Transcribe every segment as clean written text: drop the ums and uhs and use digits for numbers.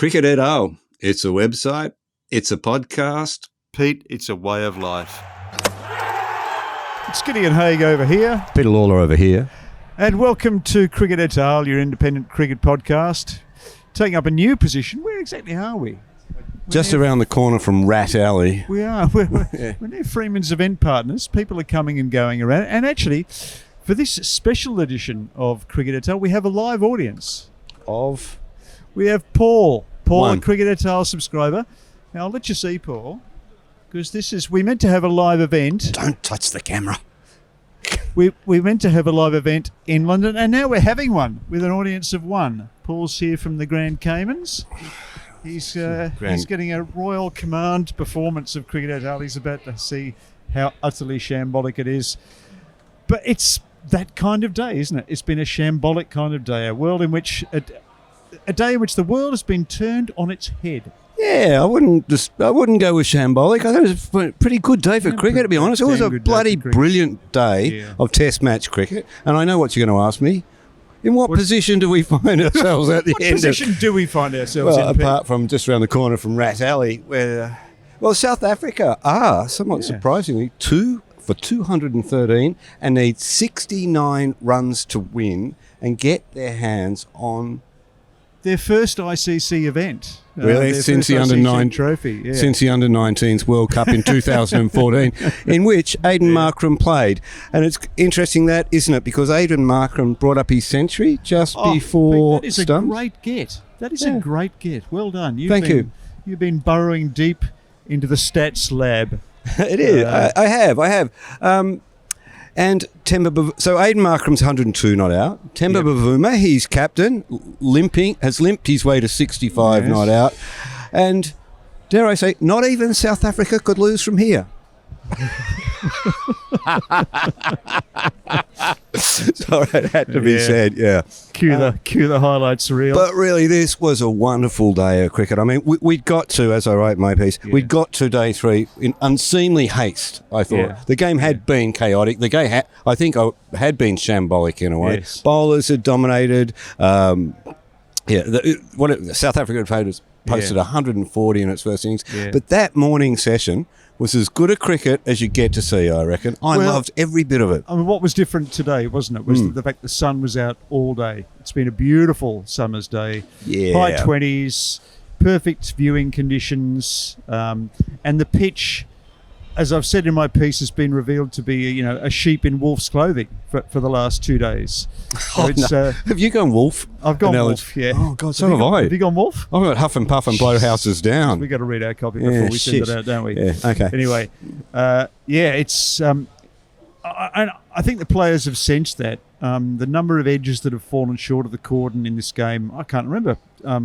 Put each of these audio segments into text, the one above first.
Cricket et al. It's a website, it's a podcast. Pete, it's a way of life. It's Gideon Haig over here. Peter Lawler over here. And welcome to Cricket et al., your independent cricket podcast. Taking up a new position. Where exactly are we? Just around the corner from Rat Alley. We are. We're near Freeman's Event Partners. People are coming and going around. And actually, for this special edition of Cricket et al., we have a live audience. We have Paul. Paul, a Cricket et al. Subscriber. Now, I'll let you see, Paul, because we meant to have a live event. Don't touch the camera. We meant to have a live event in London, and now we're having one with an audience of one. Paul's here from the Grand Caymans. He's getting a Royal Command performance of Cricket et al. He's about to see how utterly shambolic it is. But it's that kind of day, isn't it? It's been a shambolic kind of day, a day in which the world has been turned on its head. Yeah, I wouldn't go with shambolic. I thought it was a pretty good day for cricket, to be honest. It was a bloody brilliant day of Test match cricket. And I know what you're going to ask me. In what position do we find ourselves at the end? What position do we find ourselves in? Apart from just around the corner from Rat Alley, where, South Africa are, somewhat surprisingly, 2 for 213 and need 69 runs to win and get their hands on their first ICC event. Really? Since the under-9 trophy. Yeah. Since the under-19s World Cup in 2014, in which Aiden Markram played. And it's interesting that, isn't it? Because Aiden Markram brought up his century just before That is Stumps. a great get. That is a great get. Well done. Thank you. You've been burrowing deep into the stats lab. It is. I have. And Temba Bavuma, so Aiden Markram's 102 not out. Temba Bavuma, he's captain, has limped his way to 65 not out. And dare I say, not even South Africa could lose from here. Sorry, it had to be said, Cue the highlights reel. But really, this was a wonderful day of cricket. I mean, we'd got to, as I write my piece, we'd got to day 3 in unseemly haste, I thought. Yeah. The game had been chaotic. The game, I think, had been shambolic in a way. Yes. Bowlers had dominated. South Africa had posted 140 in its first innings. Yeah. But that morning session was as good a cricket as you get to see, I reckon. I loved every bit of it. I mean, what was different today, wasn't it, was the fact the sun was out all day. It's been a beautiful summer's day. Yeah. High 20s, perfect viewing conditions, and the pitch, as I've said in my piece, has been revealed to be, a sheep in wolf's clothing for the last 2 days. So have you gone wolf? I've gone wolf, yeah. Oh, God, so have I. Have you gone wolf? I've got huff and puff and blow houses down. We've got to read our copy before we send it out, don't we? Yeah, okay. Anyway, it's... I think the players have sensed that. The number of edges that have fallen short of the cordon in this game, I can't remember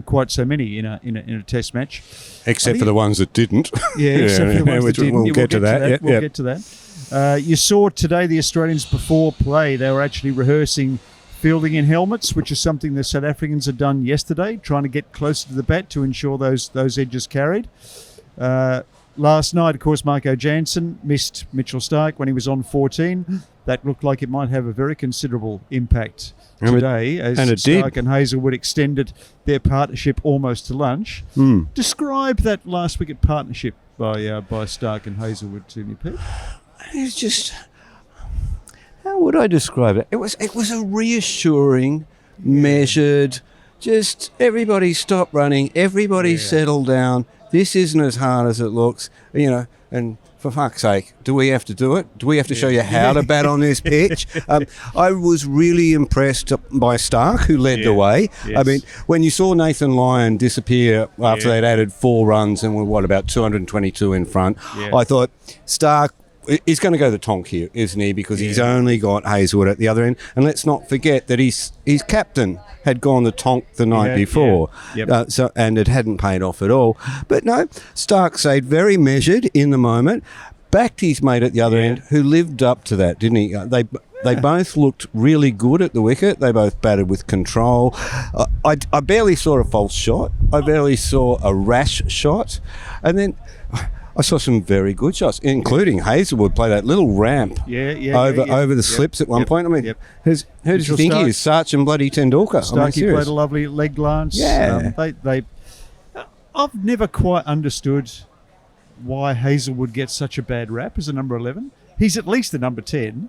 quite so many in a test match. Except for the ones that didn't. Yeah, except for the ones that didn't. We'll get to that. We'll get to that. You saw today the Australians before play, they were actually rehearsing fielding in helmets, which is something the South Africans had done yesterday, trying to get closer to the bat to ensure those edges carried. Last night, of course, Marco Jansen missed Mitchell Starc when he was on 14. That looked like it might have a very considerable impact today, as Starc and Hazlewood extended their partnership almost to lunch. Describe that last wicket partnership by Starc and Hazlewood to me, Pete. It's just... How would I describe it? It was a reassuring, measured, just everybody stop running, everybody settle down. This isn't as hard as it looks, and for fuck's sake, do we have to do it? Do we have to show you how to bat on this pitch? I was really impressed by Starc, who led the way. Yes. I mean, when you saw Nathan Lyon disappear after they'd added 4 runs and were, about 222 in front, I thought, Starc, he's going to go the tonk here, isn't he? Because he's only got Hazlewood at the other end. And let's not forget that his captain had gone the tonk the night before. Yeah. Yep. And it hadn't paid off at all. But no, Starc stayed very measured in the moment, backed his mate at the other end, who lived up to that, didn't he? They both looked really good at the wicket. They both batted with control. I barely saw a false shot. I barely saw a rash shot. And then... I saw some very good shots, including Hazlewood play that little ramp over the slips at one point. I mean, who does you think he is? Sachin bloody Tendulkar. Starkey played a lovely leg glance. Yeah. I've never quite understood why Hazelwood gets such a bad rap as a number 11. He's at least a number 10,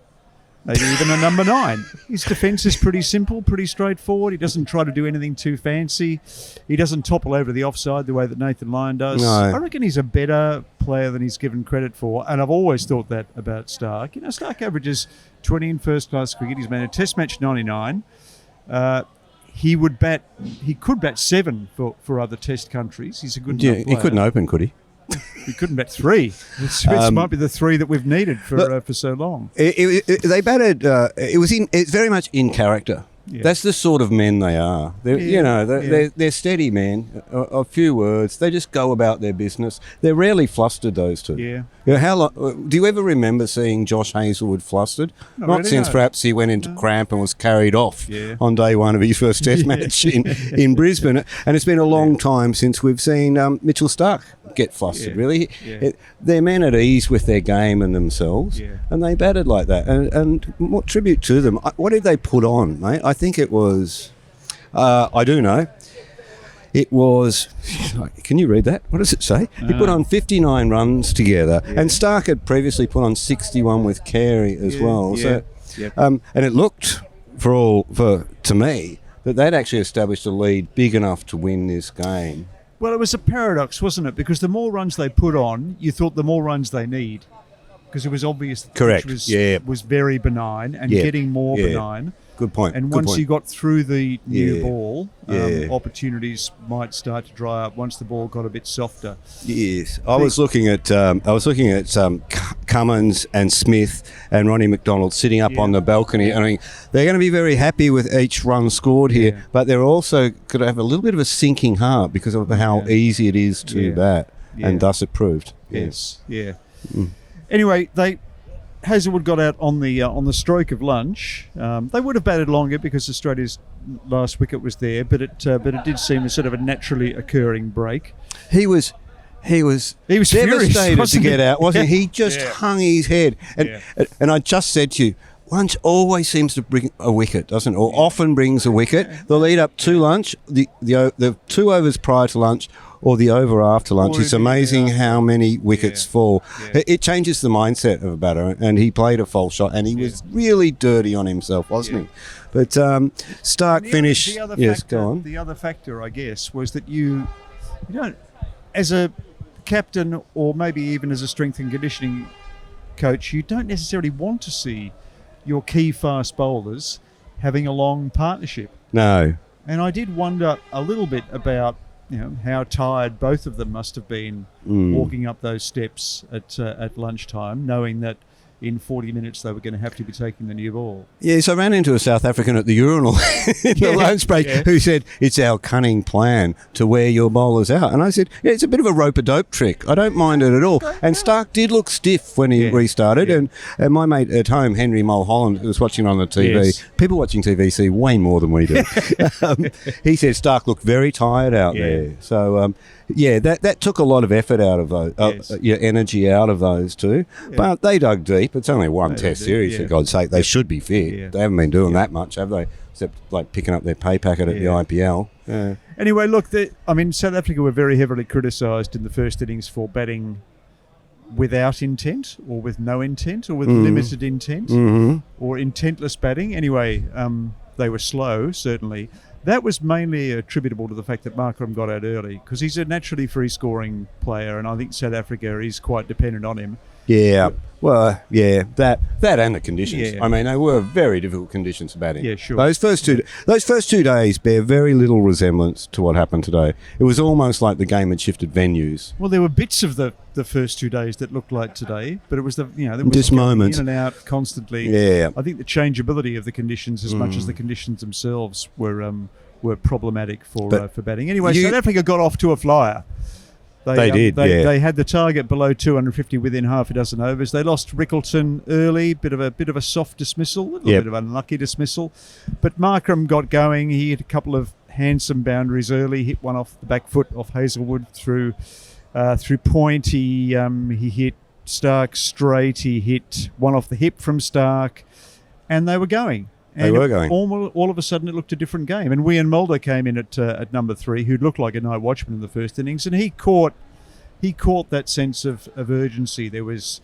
maybe even a number 9. His defence is pretty simple, pretty straightforward. He doesn't try to do anything too fancy. He doesn't topple over the offside the way that Nathan Lyon does. No. I reckon he's a better player than he's given credit for, and I've always thought that about Stark. You know, Stark averages 20 in first-class cricket. He's made a Test match 99. He could bat 7 for other Test countries. He's a good enough player. He couldn't open, could he? He couldn't bat 3. This might be the 3 that we've needed for so long. They batted. It's very much in character. Yeah. That's the sort of men they are. They're steady men. A few words. They just go about their business. They're rarely flustered. Those two. Yeah. You know, how long, do you ever remember seeing Josh Hazelwood flustered? Not Not really, since no. perhaps he went into cramp and was carried off Yeah. on day 1 of his first Test match in Brisbane. And it's been a long time since we've seen Mitchell Stark get flustered. Yeah. Really, Yeah. they're men at ease with their game and themselves, Yeah. and they batted like that. And what tribute to them? What did they put on, mate? I think it was. I do know. It was. Can you read that? What does it say? He put on 59 runs together, and Stark had previously put on 61 with Carey as well. Yeah. So, Yep. and it looked to me that they'd actually established a lead big enough to win this game. Well, it was a paradox, wasn't it? Because the more runs they put on, you thought the more runs they need. Because it was obvious that the Correct. pitch was very benign and Yeah. getting more Yeah. benign. Good point. And Good once point. you got through the new Yeah. ball, Yeah. opportunities might start to dry up once the ball got a bit softer. Yes, I was looking at Cummins and Smith and Ronnie McDonald sitting up on the balcony. I mean, they're going to be very happy with each run scored here, Yeah. but they're also going to have a little bit of a sinking heart because of how easy it is to Yeah. bat, Yeah. and thus it proved. Yes, yeah. Anyway, Hazelwood got out on the stroke of lunch. They would have batted longer because Australia's last wicket was there, but it did seem a sort of a naturally occurring break. He was furious, devastated to wasn't get he? out, wasn't he? He just Yeah. hung his head, and I just said to you, lunch always seems to bring a wicket, doesn't it? Or often brings a wicket. The lead up to lunch, the 2 overs prior to lunch, or the over after lunch. Or It's the- amazing how many wickets fall. Yeah. It changes the mindset of a batter, and he played a false shot, and he was really dirty on himself, wasn't he? But Stark finished. The other Yes, factor, go on. The other factor, I guess, was that you don't, as a captain or maybe even as a strength and conditioning coach, you don't necessarily want to see your key fast bowlers having a long partnership. No. And I did wonder a little bit about how tired both of them must have been walking up those steps at lunchtime, knowing that in 40 minutes they were going to have to be taking the new ball. Yes, I ran into a South African at the urinal in the lunch break who said, it's our cunning plan to wear your bowlers out. And I said, yeah, it's a bit of a rope-a-dope trick. I don't mind it at all. And Stark did look stiff when he restarted. Yeah. And my mate at home, Henry Mulholland, who was watching on the TV, Yes. people watching TV see way more than we do. He said Stark looked very tired out there. So, that took a lot of effort out of those, energy out of those two. Yeah. But they dug deep. It's only one Test series, for God's sake. They should be fit. Yeah. They haven't been doing that much, have they? Except like picking up their pay packet at the IPL. Yeah. Anyway, look, South Africa were very heavily criticised in the first innings for batting without intent, or with no intent, or with limited intent, or intentless batting. Anyway, they were slow, certainly. That was mainly attributable to the fact that Markram got out early, because he's a naturally free-scoring player, and I think South Africa is quite dependent on him. Yeah, well, that and the conditions. Yeah. I mean, they were very difficult conditions for batting. Yeah, sure. Those first two days bear very little resemblance to what happened today. It was almost like the game had shifted venues. Well, there were bits of the first 2 days that looked like today, but it was there was just moments in and out constantly. Yeah, I think the changeability of the conditions, as much as the conditions themselves, were problematic for batting. Anyway, South Africa got off to a flyer. They did. They had the target below 250 within half a dozen overs. They lost Rickleton early, bit of a soft dismissal, a little bit of unlucky dismissal. But Markram got going. He hit a couple of handsome boundaries early. Hit one off the back foot off Hazelwood through point. He hit Stark straight. He hit one off the hip from Stark, and they were going. They were going. All of a sudden, it looked a different game. And Ian Mulder came in at number 3, who looked like a night watchman in the first innings, and he caught that sense of urgency. There was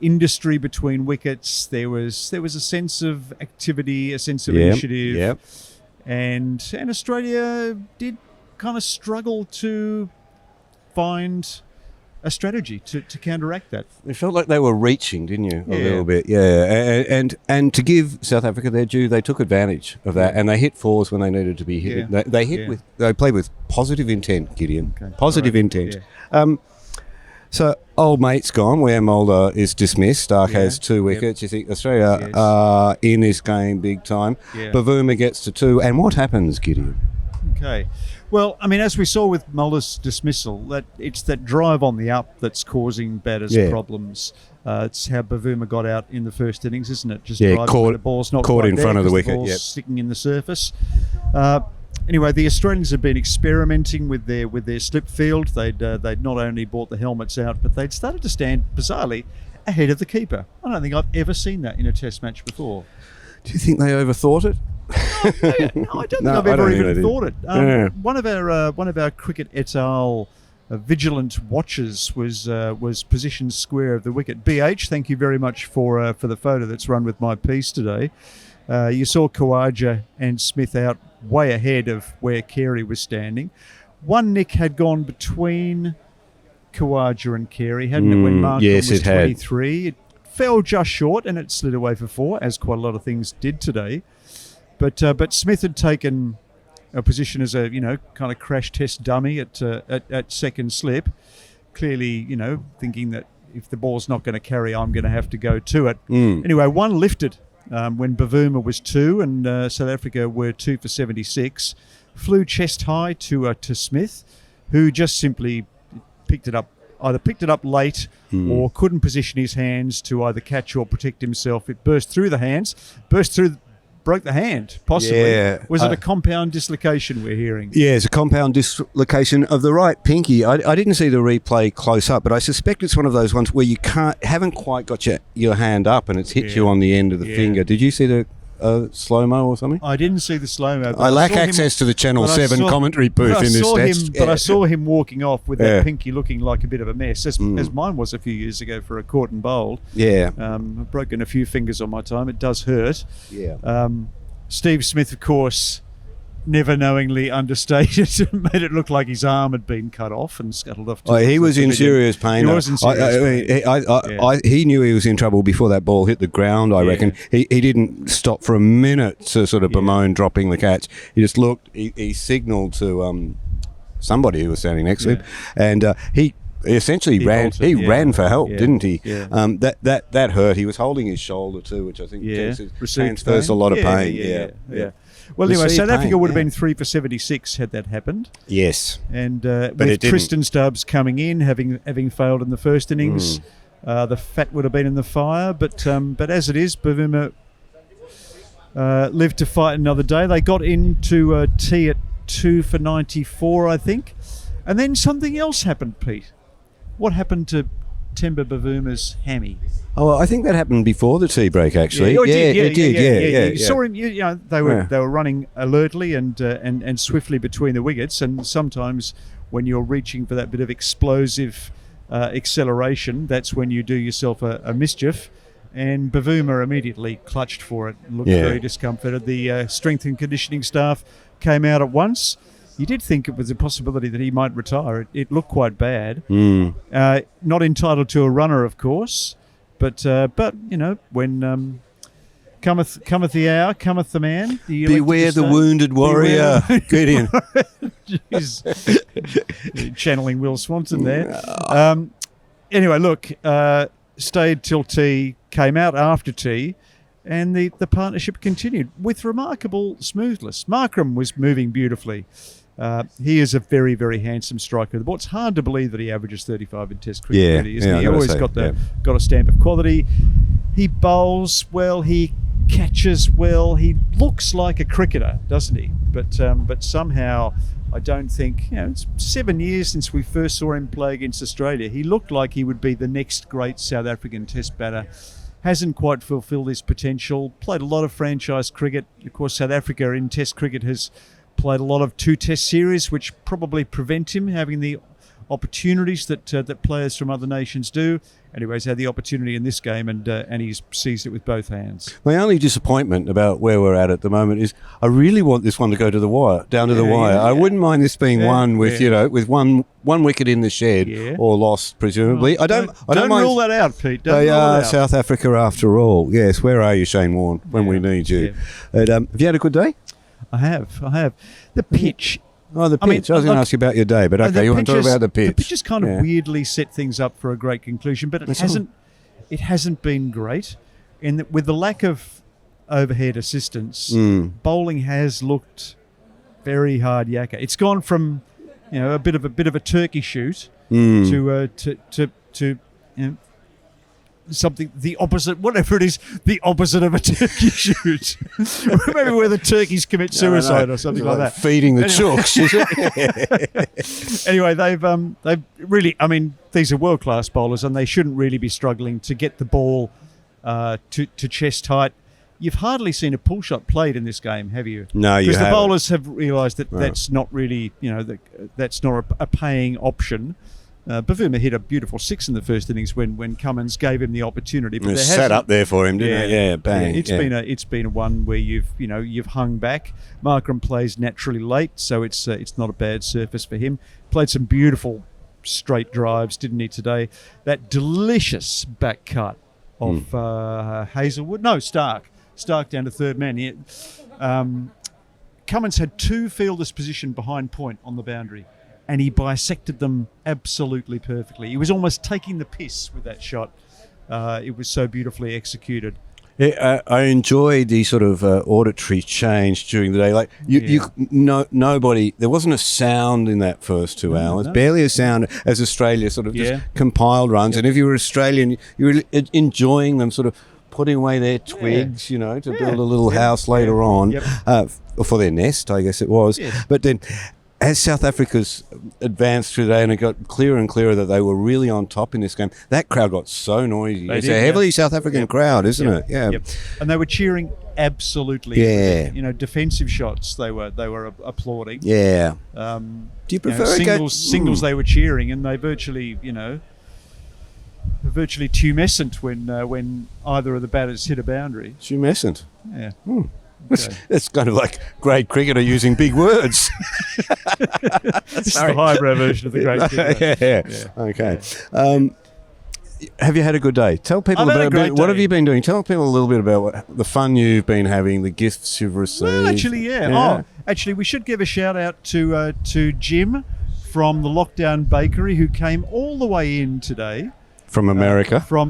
industry between wickets. There was a sense of activity, a sense of initiative. Yep. And Australia did kind of struggle to find a strategy to counteract that. It felt like they were reaching, didn't you? A Yeah. little bit, yeah. And to give South Africa their due, they took advantage of that, and they hit 4s when they needed to be hit. Yeah. They played with positive intent, Gideon. Okay. Positive All right. intent. Yeah. So old mate's gone. Where Mulder is dismissed. Stark Yeah. has 2 wickets. You think Australia Yes. are in this game big time. Yeah. Bavuma gets to 2, and what happens, Gideon? Okay. Well, I mean, as we saw with Mulder's dismissal, that it's that drive on the up that's causing batters problems. It's how Bavuma got out in the first innings, isn't it? Just driving caught- where the ball's not caught quite in there front of the 'cause wicket, ball's yep. sticking in the surface. Anyway, the Australians have been experimenting with their slip field. They'd not only brought the helmets out, but they'd started to stand bizarrely ahead of the keeper. I don't think I've ever seen that in a Test match before. Do you think they overthought it? No, I don't think I've I ever don't even think they thought it. Yeah. One of our cricket et al. Vigilant watchers was positioned square of the wicket. BH, thank you very much for the photo that's run with my piece today. You saw Khawaja and Smith out way ahead of where Carey was standing. One nick had gone between Khawaja and Carey, hadn't it, when Markram yes, was it had. 23? It fell just short and it slid away for 4, as quite a lot of things did today. But Smith had taken a position as a kind of crash test dummy at second slip, clearly thinking that if the ball's not going to carry, I'm going to have to go to it. Anyway, one lifted when Bavuma was 2 and South Africa were 2 for 76, flew chest high to Smith, who just simply picked it up late or couldn't position his hands to either catch or protect himself. It burst through the hands, broke the hand, possibly. Yeah. Was it a compound dislocation we're hearing? Yeah, it's a compound dislocation of the right pinky. I didn't see the replay close up, but I suspect it's one of those ones where you haven't quite got your hand up and it's hit you on the end of the finger. Did you see the slow-mo or something? I didn't see the slow-mo. I lack access to the Channel 7 commentary booth in this test. But I saw him walking off with that pinky looking like a bit of a mess, as mine was a few years ago for a caught and bowled. Yeah. I've broken a few fingers on my time. It does hurt. Yeah. Steve Smith, of course, never knowingly understated and made it look like his arm had been cut off and scuttled off. He was in serious pain. He was in serious pain. He knew he was in trouble before that ball hit the ground, I reckon. He didn't stop for a minute to sort of bemoan dropping the catch. He just looked, he signalled to somebody who was standing next to him, and he essentially ran for help, didn't he? Yeah. That hurt. He was holding his shoulder too, which I think transfers a lot of pain. Yeah. Well, anyway, Received South Africa pain, would have been 3 for 76 had that happened. Yes. And it with didn't. Tristan Stubbs coming in, having failed in the first innings, the fat would have been in the fire. But as it is, Bavuma lived to fight another day. They got into tea at 2 for 94, I think. And then something else happened, Pete. What happened to Temba Bavuma's hammy? Oh, well, I think that happened before the tea break, actually. It did. Yeah. You saw him. They were running alertly and swiftly between the wickets. And sometimes when you're reaching for that bit of explosive acceleration, that's when you do yourself a mischief. And Bavuma immediately clutched for it. Looked very discomforted. The strength and conditioning staff came out at once. You did think it was a possibility that he might retire. It looked quite bad. Not entitled to a runner, of course, but when cometh the hour, cometh the man. Beware the wounded warrior. Gideon. Channeling Will Swanson there. Anyway, look, stayed till tea, came out after tea, and the partnership continued with remarkable smoothness. Markram was moving beautifully. He is a very, very handsome striker. But it's hard to believe that he averages 35 in Test cricket. Really, isn't he? He always got a stamp of quality. He bowls well. He catches well. He looks like a cricketer, doesn't he? But somehow, I don't think it's 7 years since we first saw him play against Australia. He looked like he would be the next great South African Test batter. hasn't quite fulfilled his potential. Played a lot of franchise cricket. Of course, South Africa in Test cricket has played a lot of 2-test series, which probably prevent him having the opportunities that players from other nations do. Anyways, had the opportunity in this game, and he's seized it with both hands. My only disappointment about where we're at the moment is I really want this one to go to the wire, down to the wire. I wouldn't mind this being won with with one wicket in the shed or lost, presumably. I don't mind. Rule that out, Pete. They are South Africa after all. Yes, where are you, Shane Warne, when we need you? But, have you had a good day? I have. The pitch. Oh, the pitch. I was going to ask you about your day, but okay, you want to talk about the pitch. The pitch has kind of weirdly set things up for a great conclusion, but it hasn't been great. With the lack of overhead assistance, bowling has looked very hard yakka. It's gone from a bit of a turkey shoot to something the opposite, whatever it is, the opposite of a turkey shoot. Maybe where the turkeys commit suicide or something like that. Feeding the chooks, is it? Anyway, they've really, these are world class bowlers, and they shouldn't really be struggling to get the ball to chest height. You've hardly seen a pull shot played in this game, have you? No, you haven't. Because the bowlers have realised that that's not really, that's not a paying option. Bavuma hit a beautiful 6 in the first innings when Cummins gave him the opportunity. But it sat up there for him, didn't it? Yeah, bang. It's been a one where you've hung back. Markram plays naturally late, so it's not a bad surface for him. Played some beautiful straight drives, didn't he, today? That delicious back cut of Stark down to third man. Cummins had 2 fielders positioned behind point on the boundary, and he bisected them absolutely perfectly. He was almost taking the piss with that shot. It was so beautifully executed. Yeah, I enjoyed the sort of auditory change during the day. Like nobody, there wasn't a sound in that first 2 hours. No. Barely a sound as Australia sort of just compiled runs. And if you were Australian, you were enjoying them sort of putting away their twigs, to build a little house later on for their nest, I guess it was. Yeah. But then, as South Africa's advanced through the day and it got clearer and clearer that they were really on top in this game, that crowd got so noisy. It's a heavily South African crowd, isn't it? Yeah. Yep. And they were cheering absolutely. Yeah. Defensive shots they were applauding. Yeah. Do you prefer singles they were cheering, and they virtually tumescent when either of the batters hit a boundary. Tumescent. Yeah. Okay. It's kind of like grade cricketer using big words. It's the highbrow version of the grade cricketer. Yeah. Okay. Have you had a good day? Tell people what have you been doing? Tell people a little bit about the fun you've been having, the gifts you've received. Well, actually, we should give a shout out to Jim from the Lockdown Bakery, who came all the way in today. From America? From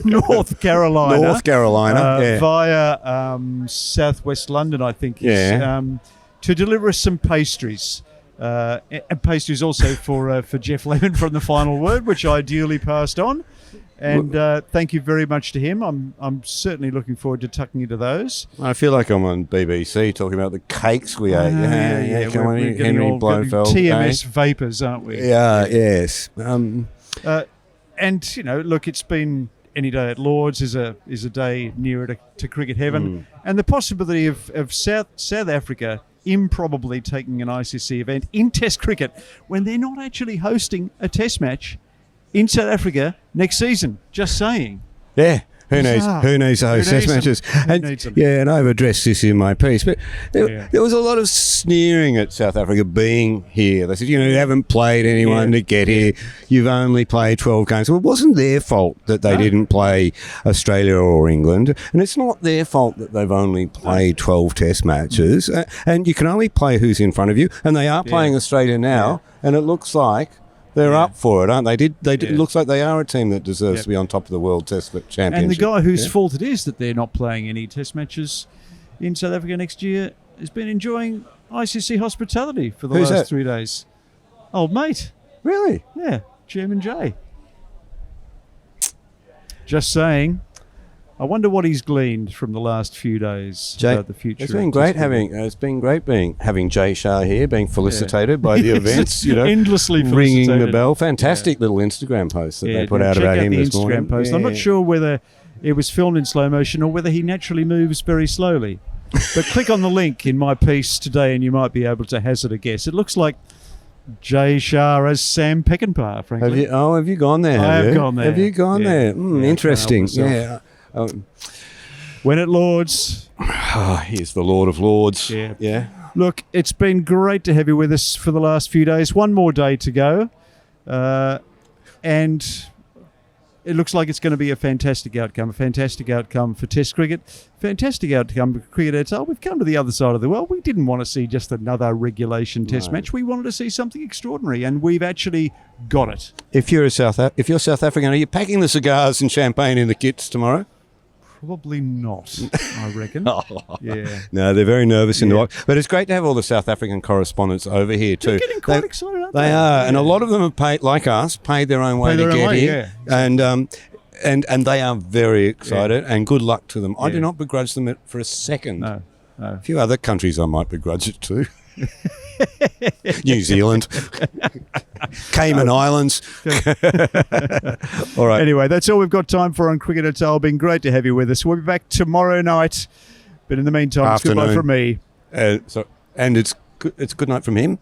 North Carolina. North Carolina, via southwest London, I think. To deliver us some pastries. And pastries also for Jeff Lemon from The Final Word, which I duly passed on. And thank you very much to him. I'm certainly looking forward to tucking into those. I feel like I'm on BBC talking about the cakes we ate. We're Henry Blofeld. TMS vapours, aren't we? Yeah, yes. And look, it's been any day at Lords is a day nearer to cricket heaven, and the possibility of South Africa improbably taking an ICC event in Test cricket when they're not actually hosting a Test match in South Africa next season. Just saying. Yeah. Who needs those Test matches? And I've addressed this in my piece, but there was a lot of sneering at South Africa being here. They said, you haven't played anyone to get here. You've only played 12 games. Well, it wasn't their fault that they didn't play Australia or England, and it's not their fault that they've only played 12 Test matches. And you can only play who's in front of you, and they are playing Australia now, and it looks like they're up for it, aren't they? It looks like they are a team that deserves to be on top of the World Test Championship. And the guy whose fault it is that they're not playing any Test matches in South Africa next year has been enjoying ICC hospitality for the last 3 days. Old mate. Really? Yeah, Chairman Jay. Just saying. I wonder what he's gleaned from the last few days about the future. It's been great having Jay Shah here, being felicitated by the events. Endlessly ringing the bell. Fantastic little Instagram post that they put out about him this morning. Instagram post. I'm not sure whether it was filmed in slow motion or whether he naturally moves very slowly. But click on the link in my piece today and you might be able to hazard a guess. It looks like Jay Shah as Sam Peckinpah, frankly. Have you gone there? I have gone there. Have you gone there? Interesting. Yeah. When it Lords. He's the Lord of Lords. Yeah. Look, it's been great to have you with us for the last few days. One more day to go. And it looks like it's going to be a fantastic outcome for Test cricket, fantastic outcome for cricket at all. We've come to the other side of the world. We didn't want to see just another regulation Test match. We wanted to see something extraordinary, and we've actually got it. If you're South African, are you packing the cigars and champagne in the kits tomorrow? Probably not, I reckon. Yeah. No, they're very nervous in the box. But it's great to have all the South African correspondents over here too. They're getting quite excited, aren't they? They are, and a lot of them have paid, like us, paid their own way to get here. Yeah. And they are very excited, and good luck to them. I do not begrudge them it for a second. No. A few other countries I might begrudge it to. New Zealand, Cayman Islands. All right. Anyway, that's all we've got time for on Cricket at All. Been great to have you with us. We'll be back tomorrow night. But in the meantime, it's goodbye from me. And it's good night from him.